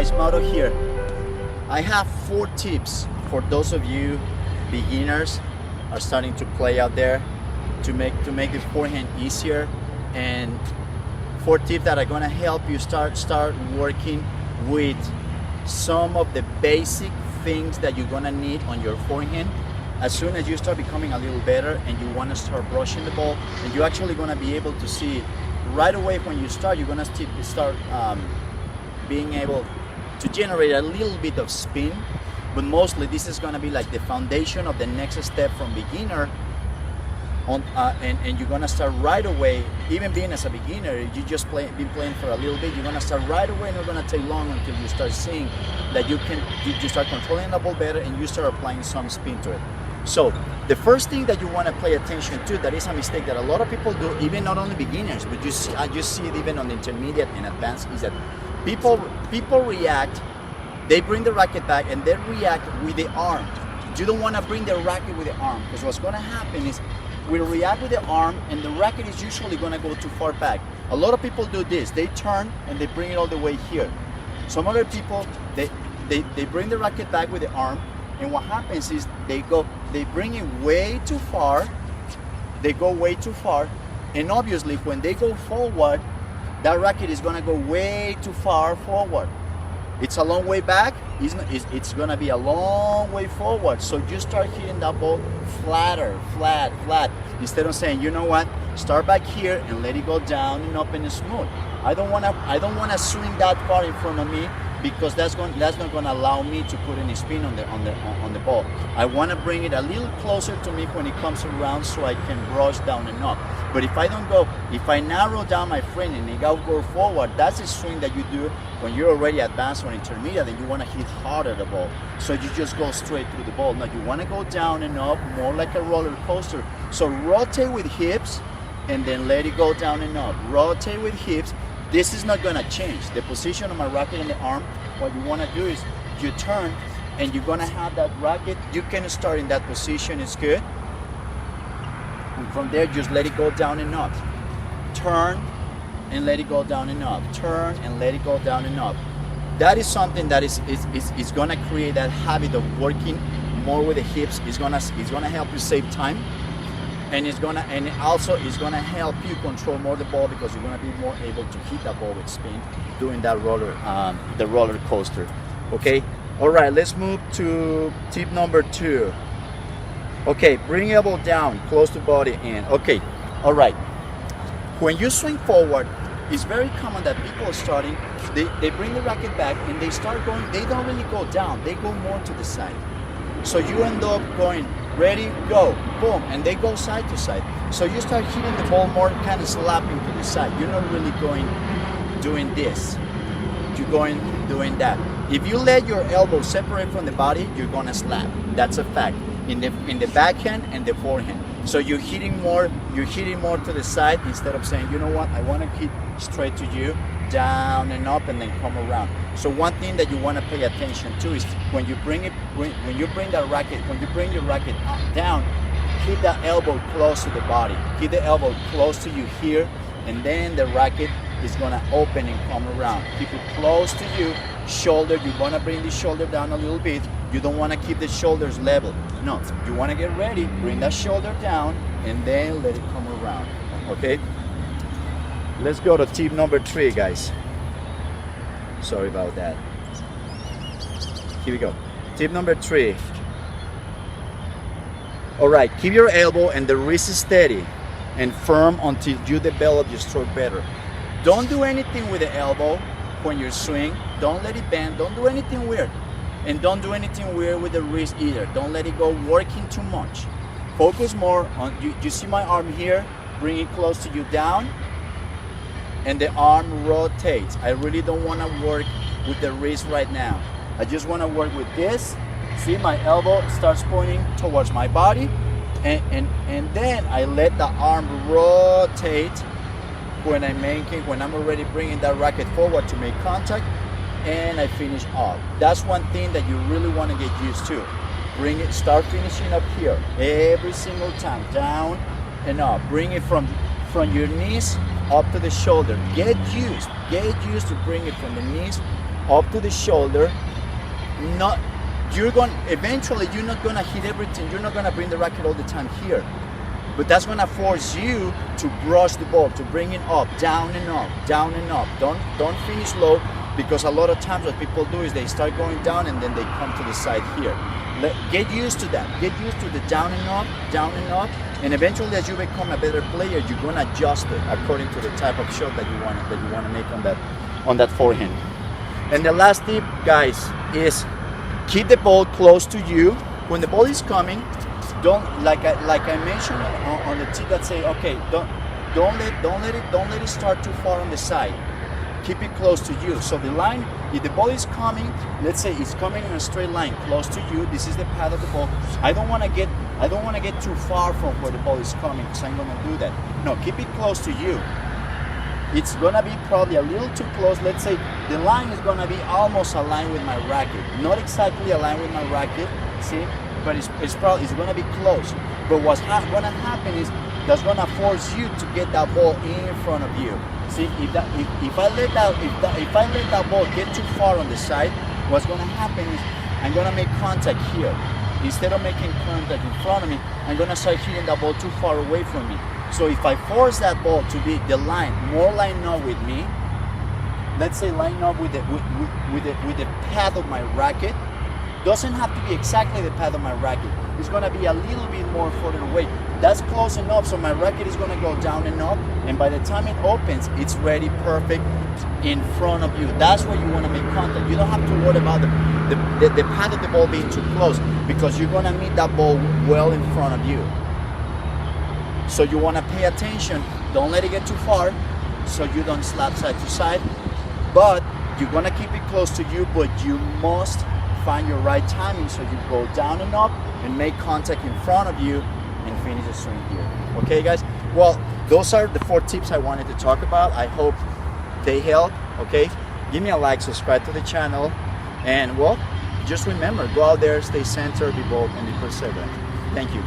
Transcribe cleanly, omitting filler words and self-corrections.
guys, Mauro here. I have 4 tips for those of you beginners are starting to play out there to make the forehand easier, and 4 tips that are gonna help you start working with some of the basic things that you're gonna need on your forehand. As soon as you start becoming a little better and you want to start brushing the ball, and you're actually going to be able to see right away when you start, you're going to start being able to generate a little bit of spin. But mostly this is going to be like the foundation of the next step from beginner on, and you're going to start right away. Even being as a beginner, you just been playing for a little bit, you're going to start right away. Not going to take long until you start seeing that you start controlling the ball better and you start applying some spin to it. So the first thing that you want to pay attention to, that is a mistake that a lot of people do, even not only beginners, but I just see it even on the intermediate and advanced, is that people react, they bring the racket back and they react with the arm. You don't want to bring the racket with the arm, because what's going to happen is we'll react with the arm and the racket is usually going to go too far back. A lot of people do this, they turn and they bring it all the way here. Some other people, they bring the racket back with the arm, and what happens is they bring it way too far, they go way too far, and obviously when they go forward, that racket is gonna go way too far forward. It's a long way back, it's gonna be a long way forward. So you start hitting that ball flatter, flat, instead of saying, you know what, start back here and let it go down and up and smooth. I don't wanna swing that far in front of me, because that's not going to allow me to put any spin on the ball. I want to bring it a little closer to me when it comes around, so I can brush down and up. But if I narrow down my frame and it go forward, that's a swing that you do when you're already advanced or intermediate and you want to hit harder the ball. So you just go straight through the ball. Now you want to go down and up, more like a roller coaster. So rotate with hips and then let it go down and up. Rotate with hips. This is not going to change. The position of my racket and the arm, what you want to do is you turn and you're going to have that racket. You can start in that position, it's good. And from there, just let it go down and up. Turn and let it go down and up. Turn and let it go down and up. That is something that is going to create that habit of working more with the hips. It's going to help you save time. And it's gonna help you control more the ball, because you're gonna be more able to hit that ball with spin doing that the roller coaster. Okay. All right. Let's move to tip number 2. Okay. Bring elbow down, close to body in. Okay. All right. When you swing forward, it's very common that people are starting. They bring the racket back and they start going. They don't really go down. They go more to the side. So you end up going, ready, go, boom, and they go side to side. So you start hitting the ball more kind of slapping to the side. You're not really doing this. You're doing that. If you let your elbow separate from the body, you're gonna slap. That's a fact. In the backhand and the forehand. So you're hitting more to the side, instead of saying, you know what, I want to hit straight to you, down and up, and then come around. So one thing that you want to pay attention to is when you bring your racket down, keep the elbow close to the body. Keep the elbow close to you here, and then the racket is going to open and come around. Keep it close to you. Shoulder, you want to bring the shoulder down a little bit. You don't want to keep the shoulders level. No, you want to get ready, bring that shoulder down, and then let it come around. Okay? Let's go to tip number 3, guys. Sorry about that. Here we go. Tip number 3. All right, keep your elbow and the wrist steady and firm until you develop your stroke better. Don't do anything with the elbow when you swing. Don't let it bend. Don't do anything weird. And don't do anything weird with the wrist either. Don't let it go working too much. Focus more on, you see my arm here? Bring it close to you, down, and the arm rotates. I really don't want to work with the wrist right now. I just want to work with this. See, my elbow starts pointing towards my body, and then I let the arm rotate when I'm already bringing that racket forward to make contact, and I finish off. That's one thing that you really want to get used to. Start finishing up here every single time, down and up. Bring it from your knees up to the shoulder. Get used to bring it from the knees up to the shoulder. Not, eventually you're not gonna hit everything. You're not gonna bring the racket all the time here. But that's gonna force you to brush the ball, to bring it up, down and up, down and up. Don't finish low, because a lot of times what people do is they start going down and then they come to the side here. Get used to that. Get used to the down and up, and eventually as you become a better player, you're gonna adjust it according to the type of shot that you wanna make on that forehand. And the last tip, guys, is keep the ball close to you. When the ball is coming, don't, like I mentioned on the tip that say, okay, don't let it start too far on the side. Keep it close to you. So the line, if the ball is coming, let's say it's coming in a straight line close to you, this is the path of the ball. I don't want to get too far from where the ball is coming, because I'm gonna do that. No, keep it close to you. It's gonna be probably a little too close. Let's say the line is gonna be almost aligned with my racket, not exactly aligned with my racket. See, but it's gonna be close. But what's gonna happen is that's gonna force you to get that ball in front of you. See, if I let that ball get too far on the side, what's gonna happen is I'm gonna make contact here. Instead of making contact in front of me, I'm gonna start hitting that ball too far away from me. So if I force that ball to be the line more lined up with me, let's say line up with the path of my racket, doesn't have to be exactly the path of my racket. It's gonna be a little bit more further away. That's close enough, so my racket is gonna go down and up, and by the time it opens, it's ready perfect in front of you. That's where you wanna make contact. You don't have to worry about the path of the ball being too close, because you're gonna meet that ball well in front of you. So you wanna pay attention, don't let it get too far, so you don't slap side to side, but you're gonna keep it close to you, but you must find your right timing, so you go down and up and make contact in front of you and finish the swing here. Okay, guys? Well, those are the 4 tips I wanted to talk about. I hope they help. Okay, give me a like, subscribe to the channel, and well, just remember, go out there, stay centered, be bold, and be perseverant. Thank you.